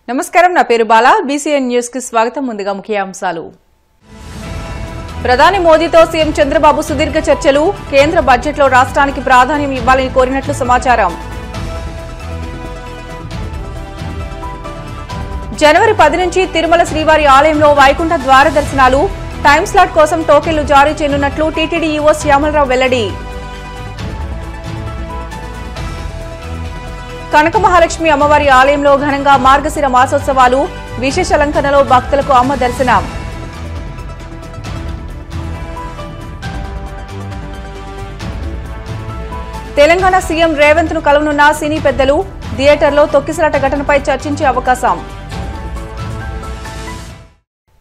నమస్కారం, నా పేరు బాలా. బీసీఎన్ న్యూస్ కి స్వాగతం. ముందుగా ముఖ్యాంశాలు. ప్రధాని మోదీతో సీఎం చంద్రబాబు సుదీర్ఘ చర్చలు. కేంద్ర బడ్జెట్లో రాష్ట్రానికి ప్రాధాన్యం ఇవ్వాలని కోరినట్లు సమాచారం. జనవరి 10 నుంచి తిరుమల శ్రీవారి ఆలయంలో వైకుంఠ ద్వార దర్శనాలు. టైమ్ స్లాట్ కోసం టోకెన్లు జారీ చేయనున్నట్లు టీటీడీ ఈవో శ్యామలరావు వెల్లడి. కనక మహాలక్ష్మి అమ్మవారి ఆలయంలో ఘనంగా మార్గశిర మాసోత్సవాలు. విశేష అలంకరణలో భక్తులకు అమ్మ దర్శనం. తెలంగాణ సీఎం రేవంత్ ను కలవనున్న సినీ పెద్దలు. థియేటర్లో తొక్కిసలాట ఘటనపై చర్చించే అవకాశం.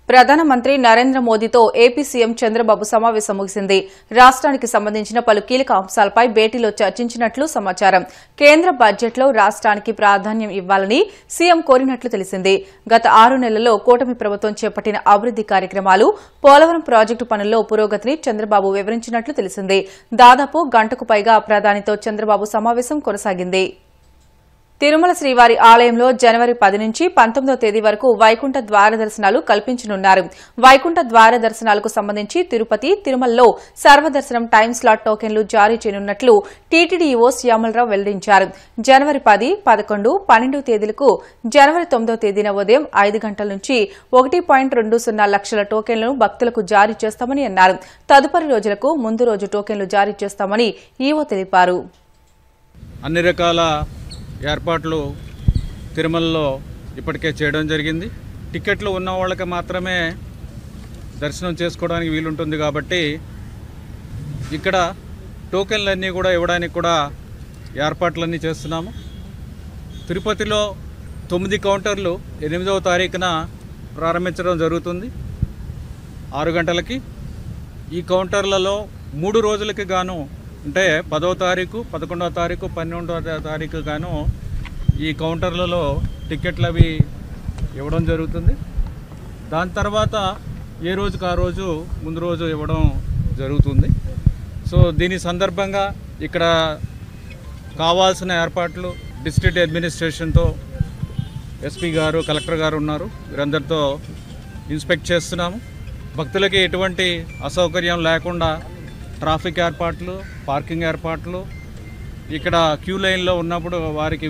ప్రధానమంత్రి నరేంద్ర మోదీతో ఏపీ సీఎం చంద్రబాబు సమావేశం ముగిసింది. రాష్ట్రానికి సంబంధించిన పలు కీలక అంశాలపై భేటీలో చర్చించినట్లు సమాచారం. కేంద్ర బడ్జెట్లో రాష్ట్రానికి ప్రాధాన్యం ఇవ్వాలని సీఎం కోరినట్లు తెలిసింది. గత 6 నెలల్లో కూటమి ప్రభుత్వం చేపట్టిన అభివృద్ది కార్యక్రమాలు, పోలవరం ప్రాజెక్టు పనుల్లో పురోగతిని చంద్రబాబు వివరించినట్లు తెలిసింది. దాదాపు గంటకు పైగా ప్రధానితో చంద్రబాబు సమావేశం కొనసాగింది. తిరుమల శ్రీవారి ఆలయంలో జనవరి 10 నుంచి 19వ తేదీ వరకు వైకుంఠ ద్వార దర్శనాలు కల్పించనున్నారు. వైకుంఠ ద్వార దర్శనాలకు సంబంధించి తిరుపతి, తిరుమలలో సర్వదర్శనం టైమ్ స్లాట్ టోకెన్లు జారీ చేయనున్నట్లు టీటీడీ ఈవో శ్యామలరావు వెల్లడించారు. జనవరి 10, 11, 12 తేదీలకు జనవరి 9వ తేదీన ఉదయం 5 గంటల నుంచి 1.20 లక్షల టోకెన్లను భక్తులకు జారీ చేస్తామని అన్నారు. తదుపరి రోజులకు ముందు రోజు టోకెన్లు జారీ చేస్తామని ఈవో తెలిపారు. అన్ని రకాల ఏర్పాట్లు తిరుమలలో ఇప్పటికే చేయడం జరిగింది. టికెట్లు ఉన్న వాళ్ళకి మాత్రమే దర్శనం చేసుకోవడానికి వీలుంటుంది కాబట్టి ఇక్కడ టోకెన్లన్నీ కూడా ఇవ్వడానికి కూడా ఏర్పాట్లన్నీ చేస్తున్నాము. తిరుపతిలో 9 కౌంటర్లు 8వ తారీఖున ప్రారంభించడం జరుగుతుంది 6 గంటలకి. ఈ కౌంటర్లలో 3 రోజులకి గాను, అంటే 10వ తారీఖు, 11వ తారీఖు, 12వ తారీఖు గాను ఈ కౌంటర్లలో టికెట్లు అవి ఇవ్వడం జరుగుతుంది. దాని తర్వాత ఏ రోజుకు ఆ రోజు ముందు రోజు ఇవ్వడం జరుగుతుంది. సో దీని సందర్భంగా ఇక్కడ కావాల్సిన ఏర్పాట్లు డిస్ట్రిక్ట్ అడ్మినిస్ట్రేషన్తో ఎస్పీ గారు, కలెక్టర్ గారు ఉన్నారు. వీరందరితో ఇన్స్పెక్ట్ చేస్తున్నాము. భక్తులకి ఎటువంటి అసౌకర్యం లేకుండా ట్రాఫిక్ ఏర్పాట్లు, పార్కింగ్ ఏర్పాట్లు, ఇక్కడ క్యూ లైన్లో ఉన్నప్పుడు వారికి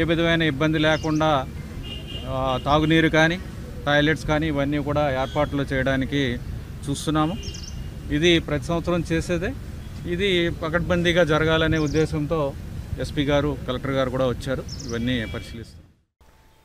ఏ విధమైన ఇబ్బంది లేకుండా తాగునీరు కానీ, టాయిలెట్స్ కానీ ఇవన్నీ కూడా ఏర్పాట్లు చేయడానికి చూస్తున్నాము. ఇది ప్రతి సంవత్సరం చేసేదే. ఇది పకడ్బందీగా జరగాలనే ఉద్దేశంతో ఎస్పీ గారు, కలెక్టర్ గారు కూడా వచ్చారు. ఇవన్నీ పరిశీలిస్తారు.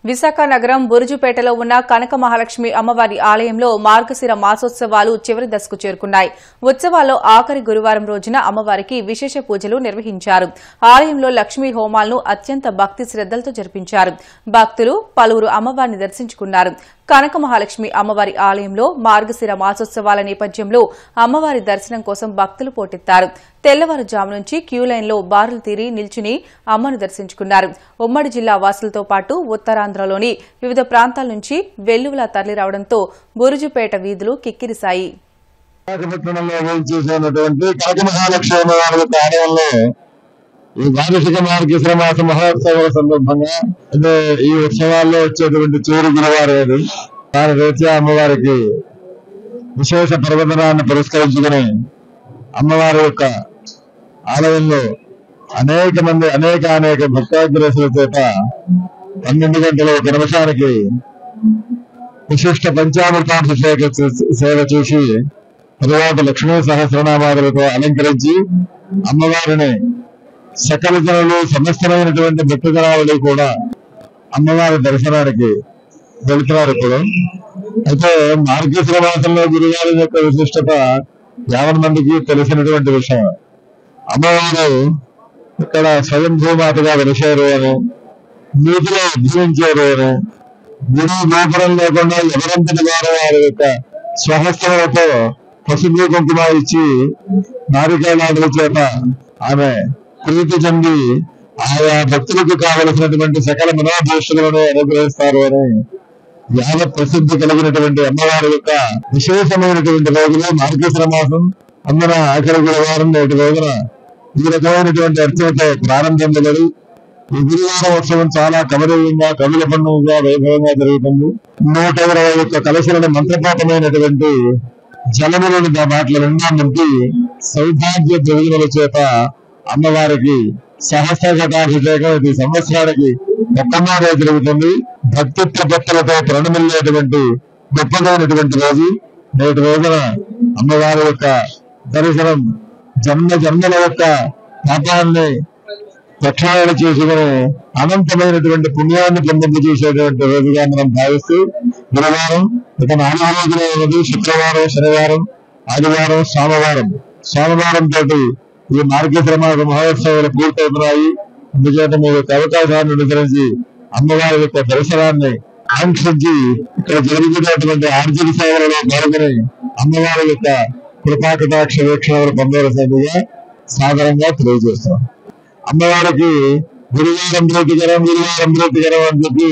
విశాఖ నగరం బురుజుపేటలో ఉన్న కనక మహాలక్ష్మి అమ్మవారి ఆలయంలో మార్గశిర మాసోత్సవాలు చివరి దశకు చేరుకున్నాయి. ఉత్సవాల్లో ఆఖరి గురువారం రోజున అమ్మవారికి విశేష పూజలు నిర్వహించారు. ఆలయంలో లక్ష్మీ హోమాలను అత్యంత భక్తి శ్రద్దలతో జరిపించారు. భక్తులు పలువురు అమ్మవారిని దర్శించుకున్నారు. కనక మహాలక్ష్మి అమ్మవారి ఆలయంలో మార్గశిర మాసోత్సవాల నేపథ్యంలో అమ్మవారి దర్శనం కోసం భక్తులు పోటెత్తారు. తెల్లవారుజాము నుంచి క్యూ లైన్లో బారులు తీరి నిల్చుని అమ్మను దర్శించుకున్నారు. ఉమ్మడి జిల్లా వాసులతో పాటు ఉత్తరాంధ్రలోని వివిధ ప్రాంతాల నుంచి వెల్లువలా తరలిరావడంతో బురుజుపేట వీధులు కిక్కిరిశాయి. ఈ వార్షిక మార్గశిర మాస మహోత్సవాల సందర్భంగా ఈ ఉత్సవాల్లో వచ్చేటువంటి చివరి గురువారం దాని రీత్యా అమ్మవారికి విశేష పర్వదినాన్ని పురస్కరించుకుని అమ్మవారి యొక్క ఆలయంలో అనేక భక్తాగ్రేసుల చేత 12 గంటల 1 నిమిషానికి విశిష్ట పంచామృతాంశ సేవ చేసి తరువాత లక్ష్మీ సహస్రనామాదులతో అలంకరించి అమ్మవారిని సకల జనులు సమస్తమైనటువంటి భక్తజనాలు కూడా అమ్మవారి దర్శనానికి వెళ్తున్నారు. ఇప్పుడు అయితే మార్గశిర మాసంలో గురువారం యొక్క విశిష్టత 50 మందికి తెలిసినటువంటి విషయం. అమ్మవారు ఇక్కడ స్వయంభూమాతగా వెలిశారు అని, నీటిలో ఉద్భవించారు అని, గుడి గోపురం లేకుండా ఎవరంతటి వారు వారి యొక్క స్వహస్తములతో పసుపు కుంకుమ ఇచ్చి నారికేళాదుల చేత ఆమె ప్రీతి చెంది ఆయా భక్తులకు కావలసినటువంటి సకల మనోభీష్టులను అనుగ్రహిస్తారు అని యావత్ ప్రసిద్ధి కలిగినటువంటి అమ్మవారి యొక్క విశేషమైనటువంటి రోజులు మార్గశిర మాసం. అందున ఆఖరి గురువారం నేటి రోజున ఈ రకమైనటువంటి అర్చనతో ప్రారంభించబడి ఈ గిరివార ఉత్సవం చాలా కమనీయంగా కవుల పండుగగా వైభవంగా జరుగుతుంది. 121 కలశలను మంత్రపాతమైనటువంటి జలములను బాట్ల నిండా నింపి సౌభాగ్య ద్రవ్యముల చేత అమ్మవారికి సహస్ర ఘటాభిషేకం ఇది సంవత్సరానికి ఒక్కమారే జరుగుతుంది. భక్తి ప్రపత్తులతో ప్రణమిల్లేటువంటి గొప్పదైనటువంటి రోజు. నేటి రోజున అమ్మవారి యొక్క దర్శనం జన్మల యొక్క పాపాన్ని ప్రక్షాళన చేసుకుని అనంతమైనటువంటి పుణ్యాన్ని పొందింపజేసేటువంటి రోజుగా మనం భావిస్తూ గురువారం ఇక 4 రోజులే ఉన్నది. శుక్రవారం, శనివారం, ఆదివారం, సోమవారం తోటి ఈ మార్గశిర మాస మహోత్సవాలు పూర్తవుతున్నాయి. అందుచేత మీరు అవకాశాన్ని అనుసరించి అమ్మవారి యొక్క దర్శనాన్ని ఆంక్షించి ఇక్కడ జరుగుతున్నటువంటి ఆర్థిక సేవలలో పాల్గొని అమ్మవారి యొక్క కృపాకటాక్ష వీక్షణలు పొందవలసిందిగా సాధారణంగా తెలియజేస్తాం. అమ్మవారికి గురువారం ప్రీతికరం అని చెప్పి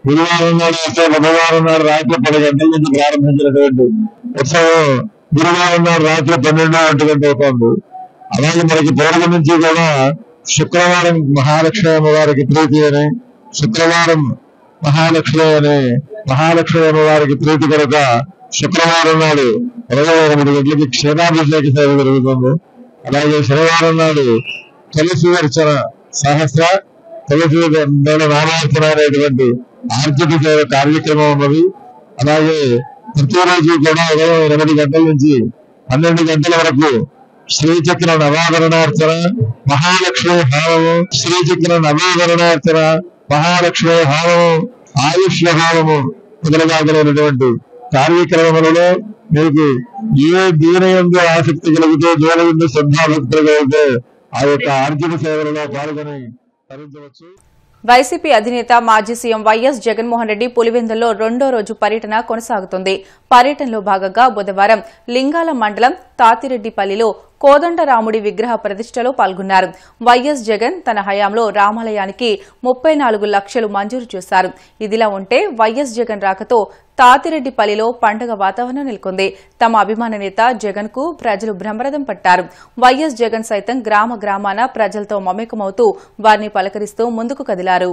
గురువారం నాడు వస్తే బుధవారం నాడు రాత్రి 10 గంటల నుంచి ప్రారంభించినటువంటి ఉత్సవం గురువారం నాడు రాత్రి 12 గంటల అవుతుంది. అలాగే మనకి పూర్వం నుంచి కూడా శుక్రవారం మహాలక్ష్మి అమ్మవారికి ప్రీతి అని, శుక్రవారం మహాలక్ష్మి అమ్మవారికి ప్రీతి కనుక శుక్రవారం నాడు 28 గంటలకి క్షీరాభిషేక సేవ జరుగుతుంది. అలాగే శనివారం నాడు తులసి అర్చన సహస్ర తులసి నామార్చన అనేటువంటి ఆర్థిక సేవ కార్యక్రమం ఉన్నది. అలాగే ప్రతిరోజు కూడా ఉదయం 8 గంటల నుంచి 12 గంటల వరకు శ్రీచక్ర నవాభరణార్చన మహాలక్ష్మి హామము, శ్రీచక్ర నవాభరణార్చన మహాలక్ష్మి హామము, ఆయుష్య హామము మొదలగాగలైనటువంటి కార్యక్రమములలో మీకు ఏ దీనయందు ఆసక్తి కలిగితే, దీనయందు శ్రద్ధాభక్తులు కలిగితే ఆ యొక్క ఆర్థిక సేవలలో పాల్గొని తరించవచ్చు. వైసీపీ అధినేత మాజీ సీఎం వైఎస్ జగన్మోహన్ రెడ్డి పులివెందుల్లో 2వ రోజు పర్యటన కొనసాగుతుంది. పర్యటనలో భాగంగా బుధవారం లింగాల మండలం తాతిరెడ్డిపల్లిలో కోదండరాముడి విగ్రహ ప్రతిష్టలో పాల్గొన్నారు. వైఎస్ జగన్ తన హయాంలో రామాలయానికి 34 లక్షలు మంజూరు చేశారు. ఇదిలా ఉంటే వైఎస్ జగన్ రాకతో తాతిరెడ్డిపల్లిలో పండుగ వాతావరణం నెలకొంది. తమ అభిమాన నేత జగన్ కు ప్రజలు బ్రహ్మరథం పట్టారు. వైఎస్ జగన్ సైతం గ్రామాన ప్రజలతో మమేకమవుతూ వారిని పలకరిస్తూ ముందుకు కదిలారు.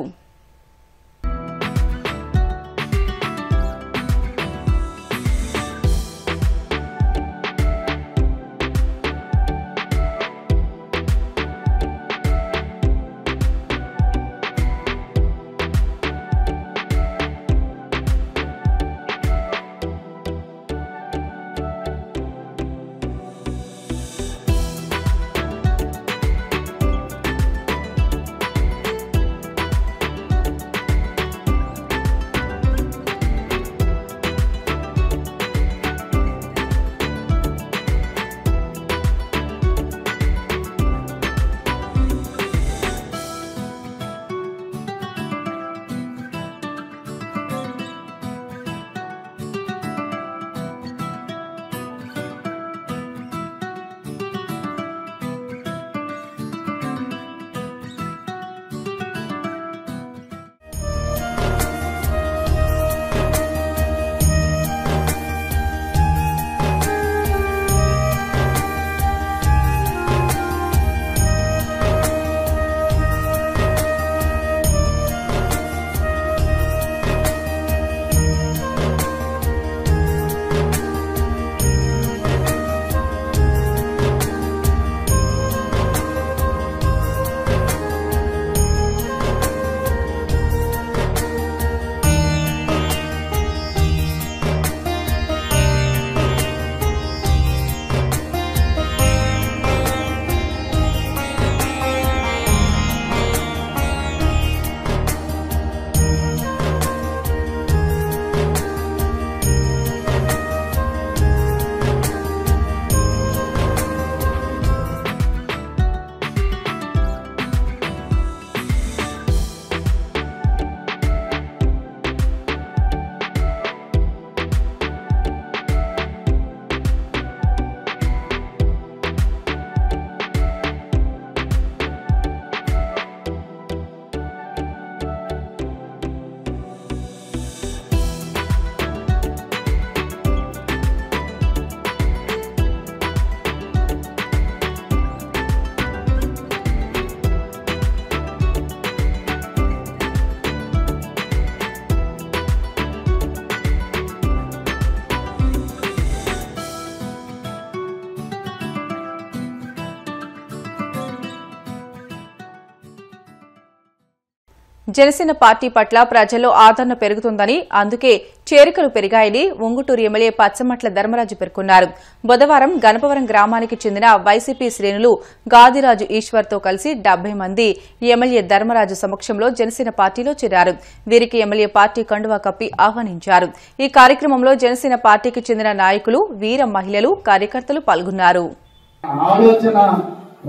జనసేన పార్టీ పట్ల ప్రజల్లో ఆదరణ పెరుగుతుందని, అందుకే చేరికలు పెరిగాయని ఉంగుటూరు ఎమ్మెల్యే పచ్చమట్ల ధర్మరాజు పేర్కొన్నారు. బుధవారం గణపవరం గ్రామానికి చెందిన వైసీపీ శ్రేణులు గాదిరాజు ఈశ్వర్తో కలిసి 70 మంది ఎమ్మెల్యే ధర్మరాజు సమక్షంలో జనసేన పార్టీలో చేరారు. వీరికి ఎమ్మెల్యే పార్టీ కండువా కప్పి ఆహ్వానించారు. ఈ కార్యక్రమంలో జనసేన పార్టీకి చెందిన నాయకులు, వీర మహిళలు, కార్యకర్తలు పాల్గొన్నారు.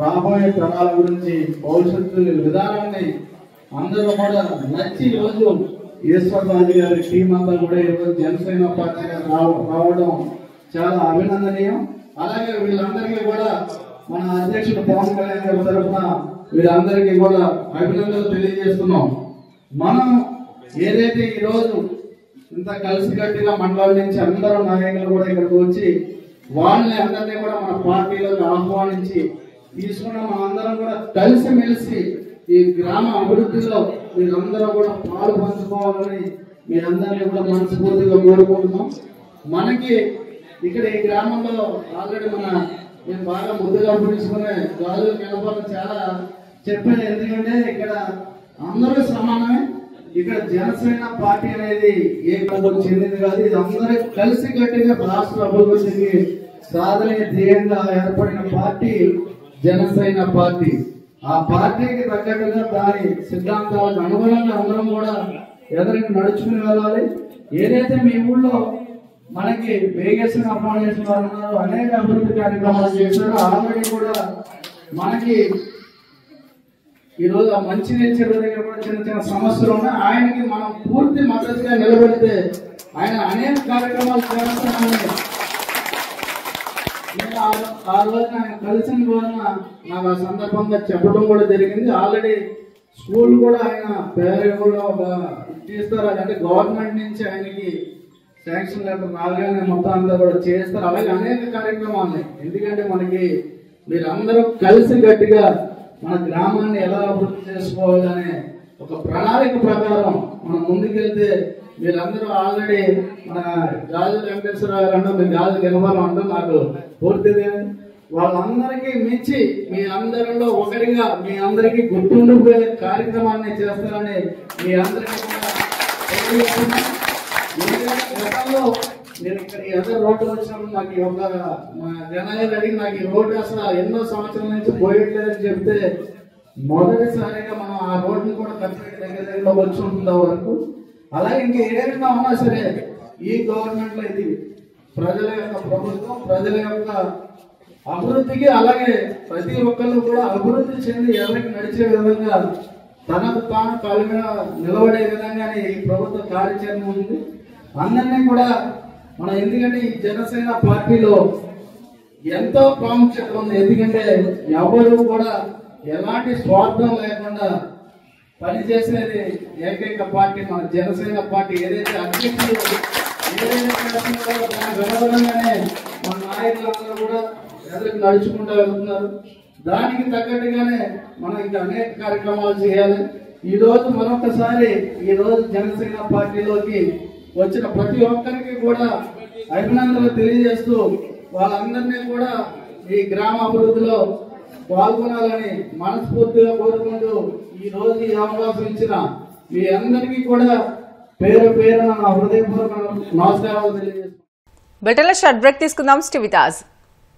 రాబోయే తరాల గురించి భవిష్యత్తు విధానాన్ని అందరూ కూడా నచ్చి ఈరోజు ఈశ్వరరాజు గారి టీం అంతా కూడా ఈరోజు జనసేన పార్టీగా రావడం చాలా అభినందనీయం. అలాగే వీళ్ళందరికీ కూడా మన అధ్యక్షుడు పవన్ కళ్యాణ్ గారి తరఫున వీళ్ళందరికీ కూడా అభినందనలు తెలియజేస్తున్నాం. మనం ఏదైతే ఈరోజు ఇంత కలిసికట్టిగా మండలం నుంచి అందరూ నాయకులు కూడా ఇక్కడికి వచ్చి వాళ్ళని అందరినీ కూడా మన పార్టీలోకి ఆహ్వానించి తీసుకున్న మనందరం కూడా కలిసిమెలిసి ఈ గ్రామ అభివృద్ధిలో మీరందరూ కూడా పాలు పంచుకోవాలని మీరందరినీ కూడా మనస్ఫూర్తిగా కోరుకుంటున్నాం. మనకి ఇక్కడ ఈ గ్రామంలో ఆల్రెడీ నేను బాగా ముద్దుగా పిలుచుకునే గాజులు నిలబడి చాలా చెప్పాను. ఎందుకంటే ఇక్కడ అందరూ సమానమే. ఇక్కడ జనసేన పార్టీ అనేది ఏ ప్రభుత్వం చెందింది కాదు. ఇది అందరూ కలిసి కట్టిన రాష్ట్ర అభివృద్ధికి సాధన ధ్యేయంగా ఏర్పడిన పార్టీ జనసేన పార్టీ. ఆ పార్టీకి తగ్గట్టుగా దాని సిద్ధాంతాలకు అనుగుణంగా అందరం కూడా ఎదురికి నడుచుకుని వెళ్ళాలి. ఏదైతే మీ ఊళ్ళో మనకి వేగేసిన అపాయింట్ ఉన్నారు, అనేక అభివృద్ధి కార్యక్రమాలు చేశారు. ఆల్రెడీ కూడా మనకి ఈరోజు ఆ మంచినీళ్ళ చెరువు దగ్గర కూడా చిన్న చిన్న సమస్యలు ఉన్నాయి. ఆయనకి మనం పూర్తి మద్దతుగా నిలబెడితే ఆయన అనేక కార్యక్రమాలు చేస్తున్నామని ఆ రోజున ఆయన కలిసిన రోజున నాకు ఆ సందర్భంగా చెప్పడం కూడా జరిగింది. ఆల్రెడీ స్కూల్ కూడా ఆయన పేరు తీస్తారు. అంటే గవర్నమెంట్ నుంచి ఆయనకి శాంక్షన్ లెటర్ రాగానే మొత్తం అంతా కూడా చేస్తారు. అలాగే అనేక కార్యక్రమాలు. ఎందుకంటే మనకి మీరందరూ కలిసి గట్టిగా మన గ్రామాన్ని ఎలా అభివృద్ధి చేసుకోవాలనే ఒక ప్రణాళిక ప్రకారం మనం ముందుకెళ్తే మీరందరూ ఆల్రెడీ మన గాజు వెంకటేశ్వరరావు గారు అంటే మీరు గాజు గెలవాలి అంటే నాకు పూర్తిగా వాళ్ళందరికీ మించి మీ అందరిలో ఒకరిగా మీ అందరికీ గుర్తుండిపోయే కార్యక్రమాన్ని చేస్తారని మీ అందరికీ గతంలో నేను ఇక్కడ ఎదురు రోడ్డు వచ్చినప్పుడు నాకు ఈ ఒక జనాలు అడిగి నాకు ఈ రోడ్డు అసలు ఎన్నో సంవత్సరాల నుంచి పోయట్లేదని చెప్తే మొదటిసారిగా మనం ఆ రోడ్డుని కూడా కట్టడానికి దగ్గర వచ్చి ఉంటుంది వరకు. అలాగే ఇంకా ఏదైనా ఉన్నా సరే ఈ గవర్నమెంట్ లో ఇది ప్రజల యొక్క ప్రభుత్వం, ప్రజల యొక్క అభివృద్ధికి అలాగే ప్రతి ఒక్కళ్ళు కూడా అభివృద్ధి చెంది ఎవరికి నడిచే విధంగా తనకు తాను కాళ్ళ మీద నిలబడే విధంగానే ఈ ప్రభుత్వ కార్యాచరణ ఉంది. అందరినీ కూడా మనం ఎందుకంటే ఈ జనసేన పార్టీలో ఎంతో ప్రాముఖ్యత ఉంది. ఎందుకంటే ఎవరు కూడా ఎలాంటి స్వార్థం లేకుండా పనిచేసేది ఏకైక పార్టీ మన జనసేన పార్టీ. ఏదైతే అధ్యక్షులు వివరంగానే మన నాయకులందరూ కూడా ఎదురు నడుచుకుంటూ వెళ్తున్నారు. దానికి తగ్గట్టుగానే మనం ఇంకా అనేక కార్యక్రమాలు చేయాలి. ఈ రోజు మరొకసారి ఈ రోజు జనసేన పార్టీలోకి వచ్చిన ప్రతి ఒక్కరికి కూడా అభినందనలు తెలియజేస్తూ వాళ్ళందరినీ కూడా ఈ గ్రామ అభివృద్ధిలో పాల్గొనాలని మనస్ఫూర్తిగా కోరుకుంటూ ఈ రోజు ఈ అవకాశం ఇచ్చిన మీ అందరికీ కూడా పేరు పేరున నా హృదయపూర్వక నమస్కారాలు తెలియజేస్తున్నాను. బ్రేక్ తీసుకుందాం. Stay with us.